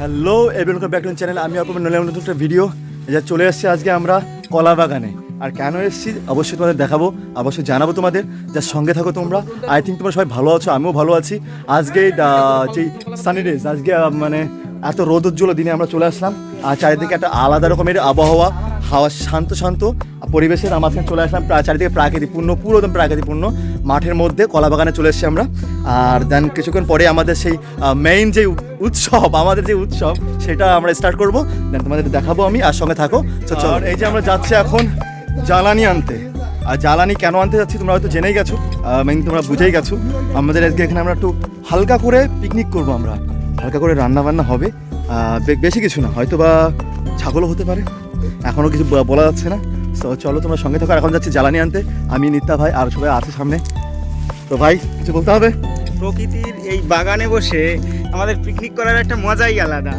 Hello everyone, back to channel. আমি আপনাদের নতুন একটা ভিডিও যা চলে এসেছি আজকে আমরা কলা বাগানে। আর কেন এসেছি অবশ্যই তোমাদের দেখাবো, অবশ্যই জানাবো তোমাদের। যার সঙ্গে থাকো তোমরা। আই থিঙ্ক তোমরা সবাই ভালো আছো, আমিও ভালো আছি। আজকে যেই সানি ডেজ, আজকে মানে এত রোদোজ্জ্বল দিনে আমরা চলে আসলাম। আর চারিদিকে একটা আলাদা রকমের আবহাওয়া, হাওয়া শান্ত শান্ত পরিবেশের মাঝখানে চলে আসলাম। চারিদিকে প্রাকৃতিকপূর্ণ, পুরো একদম প্রাকৃতিকপূর্ণ মাঠের মধ্যে কলা বাগানে চলে এসেছি আমরা। আর দেন কিছুক্ষণ পরে আমাদের সেই মেইন যে উৎসব, আমাদের যে উৎসব সেটা আমরা স্টার্ট করবো। দেন তোমাদের দেখাবো আমি, আর সঙ্গে থাকো। চলো, এই যে আমরা যাচ্ছি এখন জ্বালানি আনতে। আর জ্বালানি কেন আনতে যাচ্ছি তোমরা হয়তো জেনেই গেছো, মেইন তোমরা বুঝেই গেছো। আমাদের আজকে এখানে আমরা একটু হালকা করে পিকনিক করবো, আমরা হালকা করে রান্না বান্না হবে। বেশি কিছু না, হয়তো বা ছাগলও হতে পারে, এখনও কিছু বলা যাচ্ছে না। তো চলো তোমরা সঙ্গে থাকো। এখন যাচ্ছি জ্বালানি আনতে, আমি, নিত্যা ভাই আর সবাই আছে সামনে। তো ভাই কিছু বলতে হবে? প্রকৃতির এই বাগানে বসে আমাদের পিকনিক করার একটা মজাই আলাদা।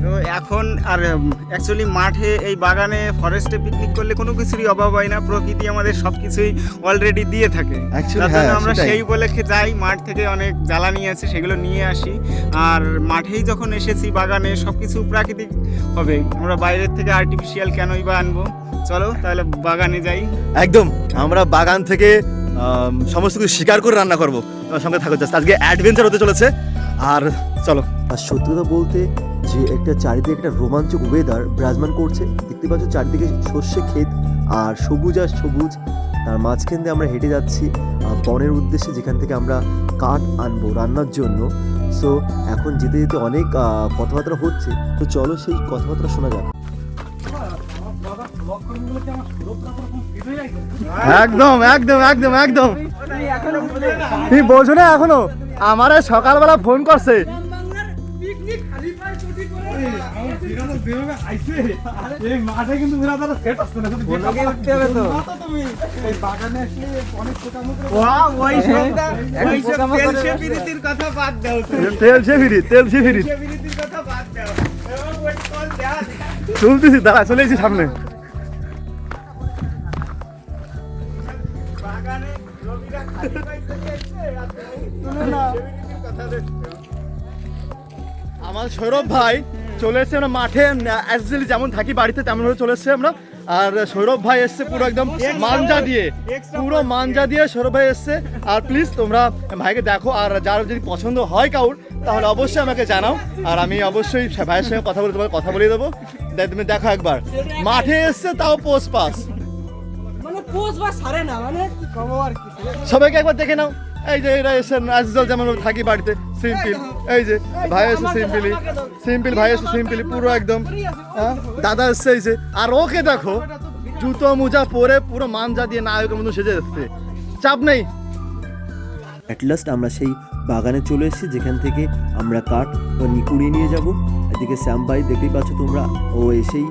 তো এখন আর অ্যাকচুয়ালি মাঠে এই বাগানে ফরেস্টে পিকনিক করলে কোনো কিছুরই অভাব হয় না, প্রকৃতি আমাদের সব কিছুই অলরেডি দিয়ে থাকে। তার জন্য আমরা সেই উপলক্ষে যাই, মাঠ থেকে অনেক জ্বালানি আছে সেগুলো নিয়ে আসি। আর মাঠেই যখন এসেছি বাগানে সব কিছু প্রাকৃতিক হবে, আমরা বাইরের থেকে আর্টিফিশিয়াল কেনই বা আনবো। চলো তাহলে বাগানে যাই। একদম, আমরা বাগান থেকে সমস্ত কিছু শিকার করে রান্না করবো। তোমার সঙ্গে থাকো, জাস্ট আজকে অ্যাডভেঞ্চার হতে চলেছে। আর চলো। আর সত্যি কথা বলতে যে একটা চারিদিকে একটা রোমাঞ্চক ওয়েদার বিরাজমান করছে। দেখতে পাচ্ছ চারিদিকে সর্ষে ক্ষেত আর সবুজ আর সবুজ, তার মাঝখান দিয়ে আমরা হেঁটে যাচ্ছি বনের উদ্দেশ্যে, যেখান থেকে আমরা কাঠ আনবো রান্নার জন্য। সো এখন যেতে যেতে অনেক কথাবার্তা হচ্ছে, তো চলো সেই কথাবার্তা শোনা যাক। একদম একদম একদম একদম, তুমি বোঝো না এখনো? আমার সকালবেলা ফোন করছে। চলতেছি, দাঁড়া চলেছি সামনে। আমার সৌরভ ভাই চলে এসছে আমরা মাঠে, অ্যাকচুয়ালি যেমন থাকি বাড়িতে তেমনভাবে চলে এসছে আমরা। আর সৌরভ ভাই এসছে পুরো একদম মাঞ্জা দিয়ে, পুরো মাঞ্জা দিয়ে সৌরভ ভাই এসছে। আর প্লিজ তোমরা ভাইকে দেখো, আর যার যদি পছন্দ হয় কাউর তাহলে অবশ্যই আমাকে জানাও, আর আমি অবশ্যই ভাইয়ের সঙ্গে কথা বলে তোমাকে কথা বলিয়ে দেবো। তুমি দেখো একবার মাঠে এসছে, তাও পোস্ট পাস, সবাইকে একবার দেখে নাও। এই যে এরা এসে আজকাল যেমন থাকি বাড়িতে সিম্পল, এই যে ভাই এসে সিম্পল ভাই এসে সিম্পলি পুরো একদম। দাদা এসছে এই যে, আর ওকে দেখো জুতো মোজা পরে পুরো মানজা দিয়ে নায়কের মতো সেজে এসছে, চাপ নেই। অ্যাট লাস্ট আমরা সেই বাগানে চলে এসেছি, যেখান থেকে আমরা কাঠ কুড়িয়ে নিয়ে যাব। এদিকে শ্যাম ভাই দেখতেই পাচ্ছ তোমরা, ও এসেই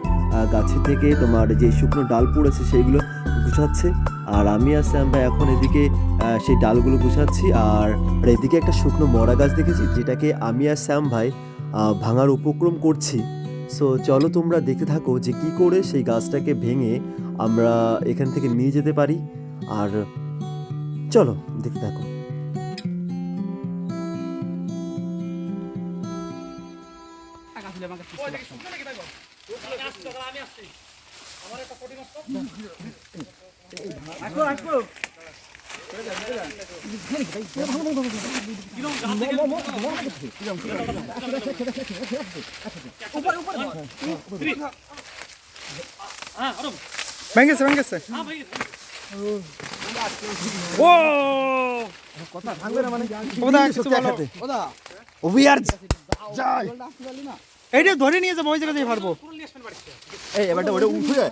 গাছের থেকে তোমার যে শুকনো ডাল পড়েছে সেইগুলো গুছাচ্ছে। আর আমি আর শ্যাম ভাই এখন এদিকে সেই ডালগুলো গুছাচ্ছি। আর এদিকে একটা শুকনো মরা গাছ দেখেছি, যেটাকে আমি আর শ্যাম ভাই ভাঙার উপক্রম করছি। সো চলো তোমরা দেখতে থাকো যে কি করে সেই গাছটাকে ভেঙে আমরা এখান থেকে নিয়ে যেতে পারি। আর চলো দেখতে থাকো। ভেঙেছে ভেঙেছে, ও কথা ভাঙবে না মানে এইটা ধরে নিয়ে যাবো, ওই জায়গা দিয়ে পারবো। এই এবারটা ওটা উঠে যায়,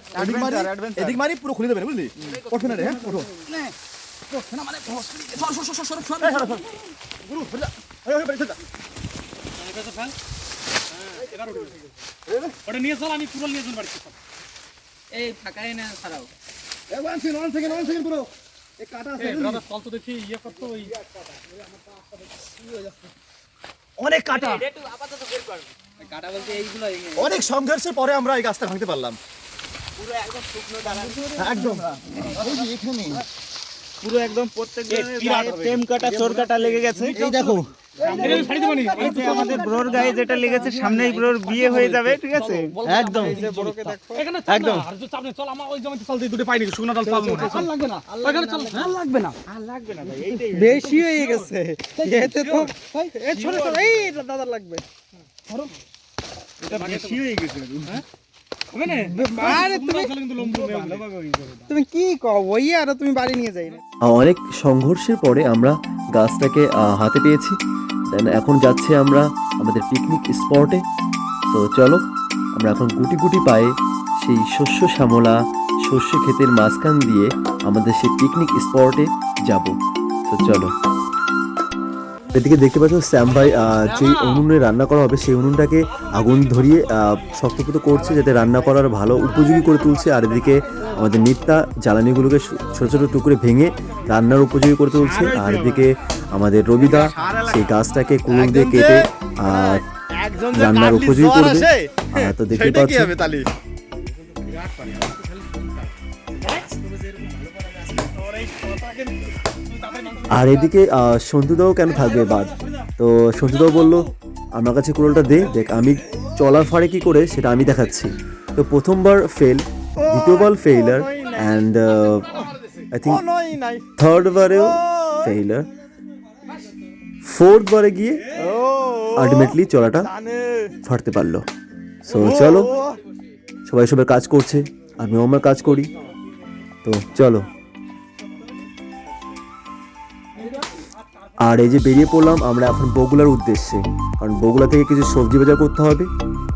এদিক মারি পুরো খুলে দেবে, বুঝলি? ওঠো না রে, হ্যাঁ ওঠো না মানে ওটা নিয়ে চল, আমি পুরো নিয়ে যাবো বাড়িতে। এই ফাঁকাই না ছাড়াও, ওয়ান সেকেন্ড পুরো এই কাটা আছে, ব্রাদার চল তো দেখি ইয়ে করতে। ওই অনেক কাটা, একটু আপাতত বের কর। কাটা বলতে এইগুলো অনেক সংঘর্ষের পরে আমরা এই গাছটা ভাঙতে পারলাম। পুরো একদম শুকনো ডালা, একদম এই যে এখানে পুরো একদম প্রত্যেকটা টেম কাটা চোর কাটা লেগে গেছে। এই দেখো এই যে আমাদের ব্রোর গায়ে যেটা লেগেছে, সামনেই ব্রোর বিয়ে হয়ে যাবে, ঠিক আছে? একদম একদম বেশি হয়ে গেছে এতে তো এই ছোট ছোট এই দাদা লাগবে এটা বেশি হয়ে গেছে। আরে তুমি কি কও ওই আর তুমি বাড়ি নিয়ে যাই না অনেক সংঘর্ষের পরে আমরা গাছটাকে হাতে পেয়েছি। দেন এখন যাচ্ছি আমরা আমাদের পিকনিক স্পটে। তো চলো আমরা এখন গুটি গুটি পায়ে সেই শস্য শ্যামলা শস্য ক্ষেতের মাঝখান দিয়ে আমাদের সেই পিকনিক স্পটে যাব। তো চলো, এদিকে দেখতে পাচ্ছ শ্যাম ভাই যে উনুনে রান্না করা হবে সেই উনুনটাকে আগুন ধরিয়ে শক্তপোক্ত করছে, যাতে রান্না করার ভালো উপযোগী করে তুলছে। আর এদিকে আমাদের নিত্যা জ্বালানিগুলোকে ছোট ছোট টুকরে ভেঙে রান্নার উপযোগী করে তুলছে। আর এদিকে আমাদের রবিদা সেই গাছটাকে কুড়ুল দিয়ে কেটে রান্নার উপযোগী করবে। তো দেখতে পাচ্ছ আর এদিকে সন্তুদাও কেন থাকবে বাদ। তো সন্তুদাও বললো আমার কাছে কুড়োলটা দেখ আমি চলার ফাড়ে কি করে সেটা আমি দেখাচ্ছি। তো প্রথমবার ফেল, দ্বিতীয়বার failure, and I think third বারেও ফেইলার, ফোর্থ বারে গিয়ে আলটিমেটলি চলাটা ফাটতে পারলো। সো চলো, সবাই সবার কাজ করছে, আমিও আমার কাজ করি। তো চলো, আর এই যে বেরিয়ে পড়লাম আমরা এখন বগুলার উদ্দেশ্যে, কারণ বগুলা থেকে কিছু সবজি বাজার করতে হবে।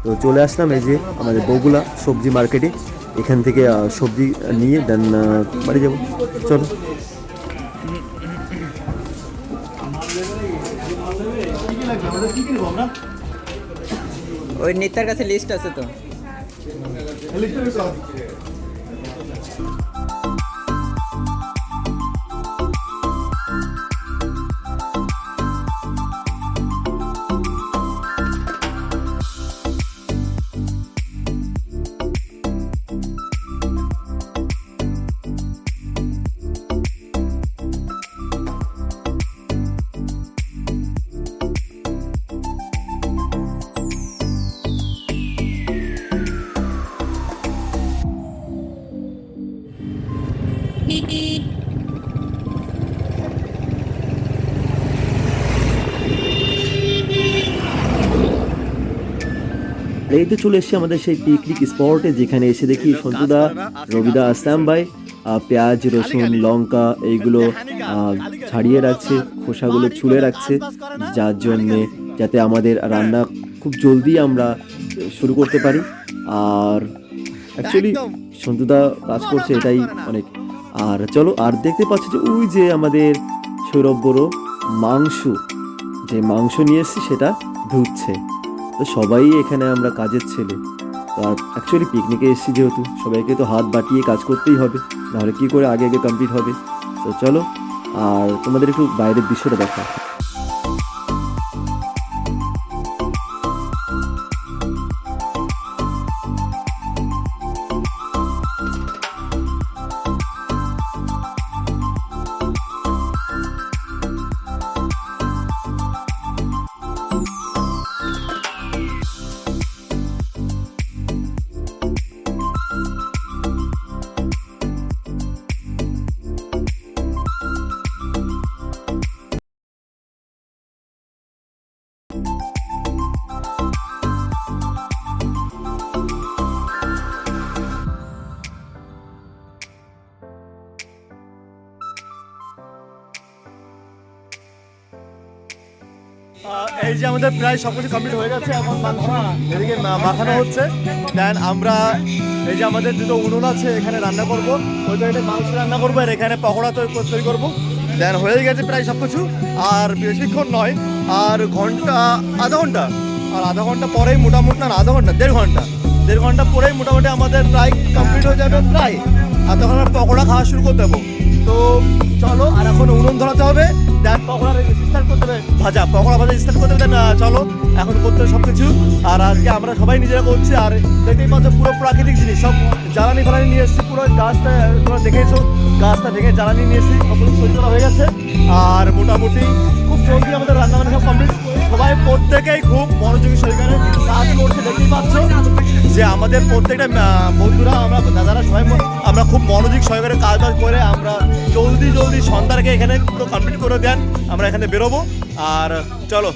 তো চলে আসলাম এই যে আমাদের বগুলা সবজি মার্কেটে, এখান থেকে সবজি নিয়ে দেন বাড়ি যাবো। চলো, ওই নেতার কাছে লিস্ট আছে তো। এই তো চলে এসেছি আমাদের সেই পিকনিক স্পটে, যেখানে এসে দেখি সন্তুদা, রবিদা, শ্যাম ভাই পেঁয়াজ, রসুন, লঙ্কা এইগুলো ছাড়িয়ে রাখছে, খোসাগুলো ছুলে রাখছে, যার জন্যে যাতে আমাদের রান্না খুব জলদি আমরা শুরু করতে পারি। আর অ্যাকচুয়ালি সন্তুদা কাজ করছে, এটাই অনেক। আর চলো, আর দেখতে পাচ্ছি যে ওই যে আমাদের সৌরভ বড় মাংস নিয়ে এসেছি সেটা ধুচ্ছে। তো সবাই এখানে আমরা কাজের ছেলে, তো আর অ্যাকচুয়ালি পিকনিকে এসেছি যেহেতু সবাইকে তো হাত বাটিয়ে কাজ করতেই হবে, নাহলে কী করে আগে কমপ্লিট হবে। তো চলো, আর তোমাদের একটু বাইরের দৃশ্যটা দেখা। এই যে আমাদের প্রায় সবকিছু কমপ্লিট হয়ে গেছে, এখন মাংস এদিকে মাখানো হচ্ছে। দেন আমরা এই যে আমাদের দুটো উনুন আছে, এখানে রান্না করবো, ওই জায়গাটা মাংস রান্না করবো, আর এখানে পকোড়া তৈরি করবো। দেন হয়ে গেছে প্রায় সব কিছু, আর বেশিক্ষণ নয়, আর আধা ঘন্টা পরেই মোটামুটি, না আধা ঘন্টা, দেড় ঘন্টা পরেই মোটামুটি আমাদের প্রায় কমপ্লিট হয়ে যাবে প্রায়। আর তখন আমরা পকোড়া খাওয়া শুরু করে দেবো। তো চলো, আর এখন উনুন ধরাতে হবে, দেন পকোড়া স্টার্ট করতে হবে, পকোড়া ভাজা স্টার্ট করতে হবে। দেন চলো, এখন করতে হবে সব কিছু। আর আজকে আমরা সবাই নিজেরা করছি, আর দেখতেই পাচ্ছ পুরো প্রাকৃতিক জিনিস, সব জ্বালানি ফালানি নিয়ে এসেছি, পুরো গাছটা তোমরা দেখেছো, গাছটা ভেঙে জ্বালানি নিয়ে এসেছি, সব কিছু তৈরি করা হয়ে গেছে। আর মোটামুটি খুব জলদি আমাদের রান্নাবান্না সব কমপ্লিট প্রত্যেকেই খুব মনোযোগী সহকারে কাজ করছে, দেখতেই পাচ্ছ যে আমাদের প্রত্যেকটা বন্ধুরা, আমরা দাদারা সবাই আমরা খুব মনোযোগ সহকারে কাজ করে আমরা জলদি সন্ধ্যার আগে এখানে পুরো কমপ্লিট করে দেন, আমরা এখানে বেরোবো। আর চলো,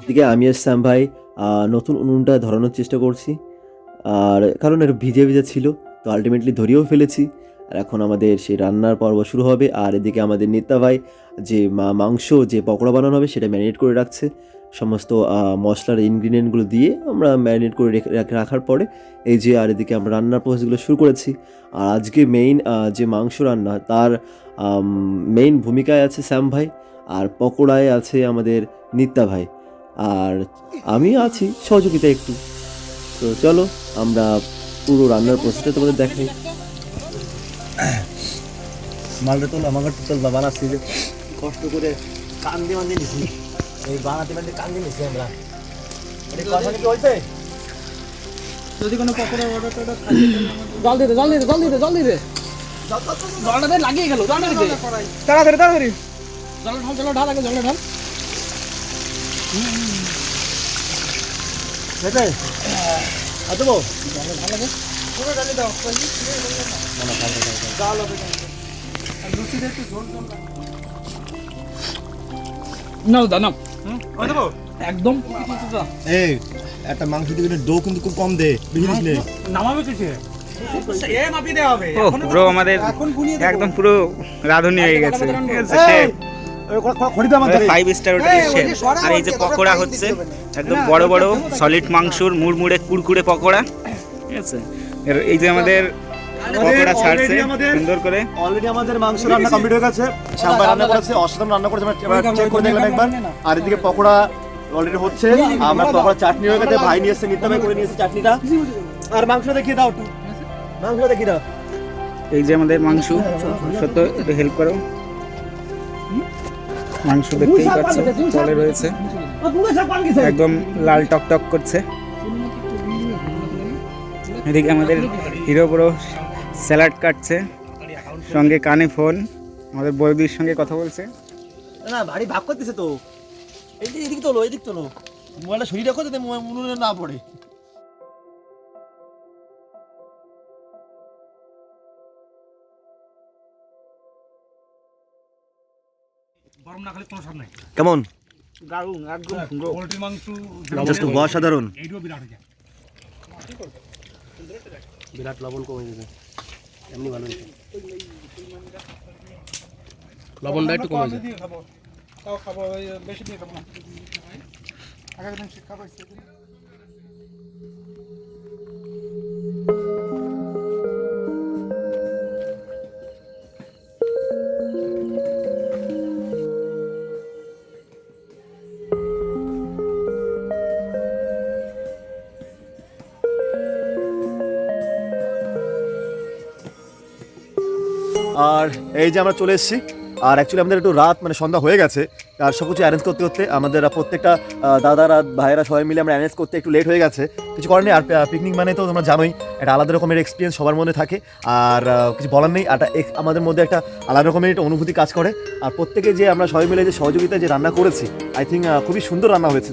এদিকে আমি আর শ্যাম ভাই নতুন উনুনটা ধরানোর চেষ্টা করছি, আর কারণ এটা ভিজে ছিল, তো আলটিমেটলি ধরিয়েও ফেলেছি। আর এখন আমাদের সেই রান্নার পর্ব শুরু হবে। আর এদিকে আমাদের নিত্যা ভাই যে মাংস যে পকোড়া বানানো হবে সেটা ম্যারিনেট করে রাখছে, সমস্ত মশলার ইনগ্রিডিয়েন্টগুলো দিয়ে আমরা ম্যারিনেট করে রাখার পরে এই যে, আর এদিকে আমরা রান্নার প্রসেসগুলো শুরু করেছি। আর আজকে মেইন যে মাংস রান্না তার মেইন ভূমিকায় আছে শ্যাম ভাই, আর পকোড়ায় আছে আমাদের নিত্যা ভাই, আর আমি আছি সহযোগিতা একটু। তো চলো আমরা পুরো রান্নার প্রসেসটা তোমাদের দেখাই। মালটা তো আমাকে টোটাল বানাচ্ছি যে কষ্ট করে কান্দি নিছি, এই বানাতে কান্দি নিছি আমরা। কথা কি হয়েছে? যদি কোনো পকোড়া অর্ডার জল দিতে জলটা লাগিয়ে গেল, তাড়াতাড়ি জল ঢাল আগে, জলটা ঢাল। সেটাই দেবো, পুরো ডালি দাও, ডাল হবে লুচিতে একটু ঝোল নাও দাও দেবো একদম। এই একটা মাংস দিয়ে ডো কিন্তু খুব কম দে, বেশি দিস নে। নামাবে কিসে? এ মাপি দেওয়া হবে। ও ব্রো আমাদের একদম পুরো রাঁধুনি হয়ে গেছে, ঠিক আছে? শেফ খড়িতে আমাদের 5 স্টার হোটেলের শেফ। আর এই যে পকোড়া হচ্ছে একদম বড় বড় সলিড মাংসর মুড়মুড়ে কুড়কুড়ে পকোড়া, ঠিক আছে? এই যে আমাদের পকোড়া ছাড়ছে সুন্দর করে। অলরেডি আমাদের মাংস রান্না কমপ্লিট হয়ে গেছে, শ্যামবাই রান্না করেছে, অসাধারণ রান্না করেছে, আমরা চেক করে দেখলাম একবার। আর এদিকে পকোড়া অলরেডি হচ্ছে, আমরা পকোড়া চাটনি হয়ে গেছে, ভাই নিয়ে এসে নিত্যা ভাই করে নিয়েছে চাটনিটা। আর মাংস দেখিয়ে দাও একটু, মাংস দেখিয়ে দাও। এই যে আমাদের মাংস, সত্য একটু হেল্প করো। মাংস দেখতেই পাচ্ছ জলে রয়েছে, একদম লাল টকটক করছে। এদিকে আমাদের হিরো বড় স্যালাড কাটছে, সঙ্গে কানে ফোন, আমাদের বৌদির সঙ্গে কথা বলছে। না বাড়ি ভাগ করতেছে তো, এদিক তোলো, মোবাইলটা সরিয়ে রাখো যাতে উনুনে না পড়ে। গরম না খালি কোনো স্বাদ নাই। কেমন? দারুণ, একদম পোল্ট্রি মাংস জাস্ট অসাধারণ। এইটাও বিরাট হয়ে যায়, বিরাট লবণ কমে গেছে, এমনি ভালো হয়েছে, লবণটা একটু কমে যায়। খাবো তাও খাবো, ওই বেশি দিয়ে খাবো না। আগে একদম শিক্ষা পাইছে। আর এই যে আমরা চলে এসেছি, আর অ্যাকচুয়ালি আমাদের একটু রাত মানে সন্ধ্যা হয়ে গেছে, আর সব কিছু অ্যারেঞ্জ করতে আমাদের প্রত্যেকটা দাদারা ভাইয়েরা সবাই মিলে আমরা অ্যারেঞ্জ করতে একটু লেট হয়ে গেছে, কিছু করার নেই। আর পিকনিক মানে তো তোমরা জানোই একটা আলাদা রকমের এক্সপিরিয়েন্স সবার মধ্যে থাকে, আর কিছু বলার নেই। আমাদের মধ্যে একটা আলাদা রকমের একটা অনুভূতি কাজ করে। আর প্রত্যেকে যে আমরা সবাই মিলে যে সহযোগিতায় যে রান্না করেছি, আই থিঙ্ক খুবই সুন্দর রান্না হয়েছে।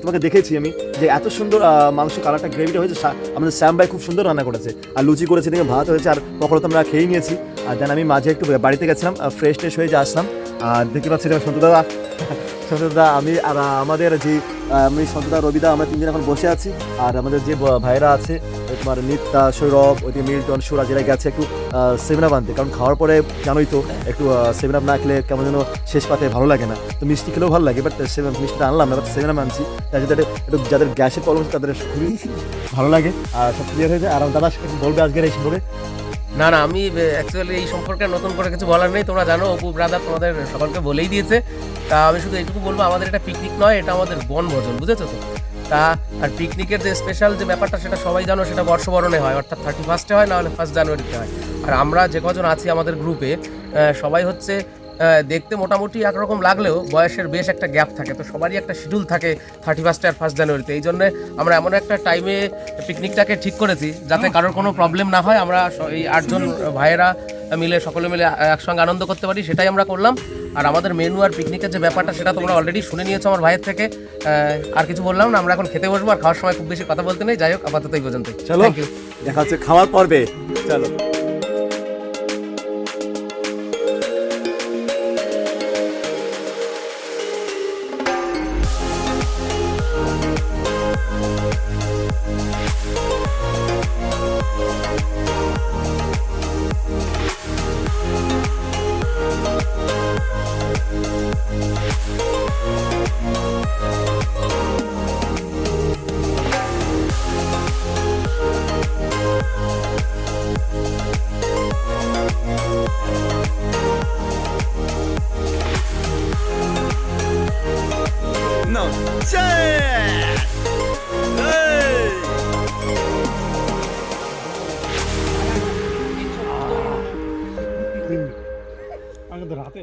তোমাকে দেখেছি আমি যে এত সুন্দর মাংস কালারটা গ্রেভিটা হয়েছে, আমাদের শ্যাম ভাই খুব সুন্দর রান্না করেছে, আর লুচি করেছে, দেখে ভাত হয়েছে, আর পকোড়া তো আমরা খেয়ে নিয়েছি। আর দেন আমি মাঝে একটু বাড়িতে গেছিলাম, ফ্রেশ হয়ে যে আসলাম, আর দেখতে পাচ্ছি সন্তদা আমি আর আমাদের যে আমি সন্তদা রবিদা আমরা তিনজন এখন বসে আছি। আর আমাদের যে ভাইরা আছে তোমার নিত্যা, সৌরভ, ওইদিকে মিল্টন, সুরাজ, এরা গেছে একটু 7 আপ আনতে, কারণ খাওয়ার পরে জানোই তো একটু 7 আপ না খেলে কেমন যেন শেষ পাতে ভালো লাগে না। তো মিষ্টি খেলেও ভালো লাগে, বাট মিষ্টিটা আনলাম না, বাট 7 আপ আনছি, তাই যাদের একটু যাদের গ্যাসের প্রবলেম তাদের খুবই ভালো লাগে। আর সব ক্লিয়ার হয়েছে। আর দাদা বলবে আজকের এই সম্পর্কে। না আমি অ্যাকচুয়ালি এই সম্পর্কে নতুন করে কিছু বলার নেই, তোমরা জানো, অপু ব্রাদার তোমাদের সকলকে বলেই দিয়েছে। তা আমি শুধু এইটুকু বলবো, আমাদের এটা পিকনিক নয়, এটা আমাদের বনভোজন, বুঝেছো তো? তা আর পিকনিকের যে স্পেশাল যে ব্যাপারটা সেটা সবাই জানো, সেটা বর্ষবরণে হয়, অর্থাৎ 31 হয়, না হলে 1 জানুয়ারিতে হয়। আর আমরা যে কজন আছি আমাদের গ্রুপে সবাই হচ্ছে দেখতে মোটামুটি একরকম লাগলেও বয়সের বেশ একটা গ্যাপ থাকে, তো সবারই একটা শিডিউল থাকে 31 আর 1 জানুয়ারিতে। এই জন্য আমরা এমন একটা টাইমে পিকনিকটাকে ঠিক করেছি যাতে কারোর কোনো প্রবলেম না হয়। আমরা এই 8 জন ভাইয়েরা মিলে সকলে মিলে একসঙ্গে আনন্দ করতে পারি, সেটাই আমরা করলাম। আর আমাদের মেনু আর পিকনিকের যে ব্যাপারটা সেটা তোমরা অলরেডি শুনে নিয়েছো আমার ভাইয়ের থেকে। আর কিছু বললাম না, আমরা এখন খেতে বসবো, আর খাওয়ার সময় খুব বেশি কথা বলতে নেই। যাই হোক, আপাতত এই পর্যন্ত। চলো থ্যাংক ইউ। দেখা হচ্ছে খাওয়ার পর্বে। চলো। No. আগে তো রাতে